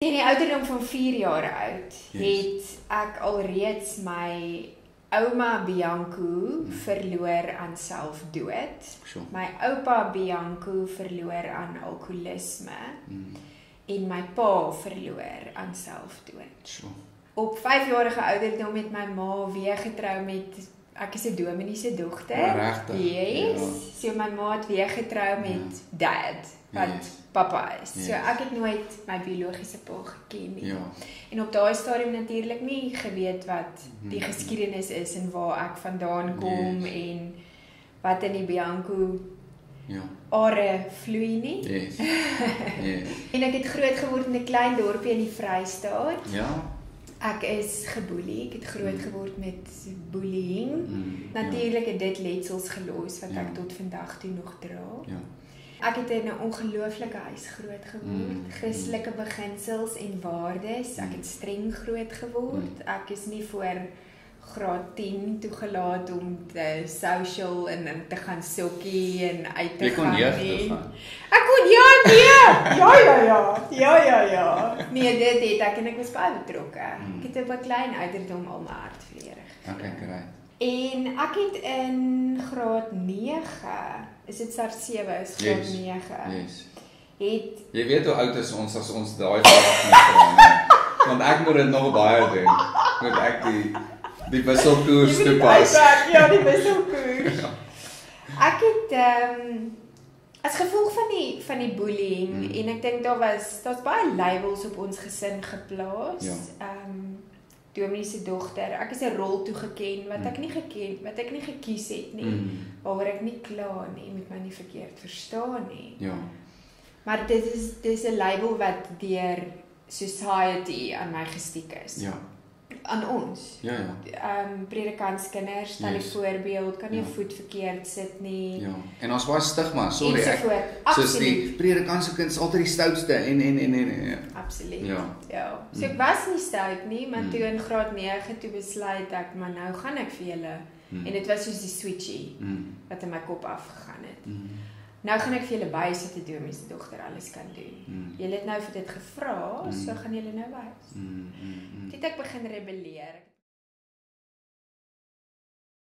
Teen die ouderdom van 4 jaar oud, het ek alreeds my ouma Bianco verloor aan selfdood. Sure. My oupa Bianco verloor aan alkoholisme. En my pa verloor aan selfdood. Sure. Op 5-jarige ouderdom het my ma weer getrou met, ek is 'n dominee se dogter. Regtig? Yes. Ja. So my ma het weer getrou met dad, wat papa is. So ek het nooit my biologiese pa geken nie. Ja. En op daai stadium natuurlik nie geweet wat die geskiedenis is en waar ek vandaan kom en wat in die Bianco are vloei nie. Yes. Yes. En ek het groot geword in 'n klein dorpie in die Vrystaat. Ja. Ek is geboelie, ek het groot geword met bullying. Natuurlik het dit letsels gelos wat ek tot vandag toe nog dra. Ja. Ek het in 'n ongelooflike huis groot geword. Christelike beginsels en waardes. Ek het streng groot geword. Ek is nie voor graad 10 toegelaat om te social en te gaan sokkie en uit te gaan nie. Ek kon ja. Nee, dit het ek en ek was baie betrokke. Ek het op 'n klein ouderdom al my hart verleer gegee. Okay, great. En ek het in graad 9, is dit SARS 7 is graad 9. Yes. Het Jy weet hoe oud is ons as ons daai vraag moet vra. Want ek moet dit nog baie doen. Moet ek die wisselkoers toepas. Ja, die wisselkoers. Ek het as gevolg van die bullying en ek dink daar's baie labels op ons gesin geplaas. Dominee se dogter. Ek is 'n rol toegeken wat ek nie gekies het nie. Waaroor ek nie kla nie, moet my nie verkeerd verstaan nie. Ja. Maar dis 'n label wat deur society aan my gestiek is. Ja. Aan ons. Ja. Predikantskinders, stel die voorbeeld, kan nie 'n voet verkeerd sit nie. Ja. En ons was stigma, sorry. Soos die predikantse kind is altyd die stoutste en. Absoluut. Ja. So ek was nie stout nie, maar toe in graad 9 toe besluit ek, maar nou gaan ek vir julle. En dit was soos die switchie wat in my kop afgegaan het. Nou gaan ek vir julle wys wat 'n dominee se dogter alles kan doen. Julle het nou vir dit gevra, so gaan julle nou wys. Toe het ek begin rebelleer.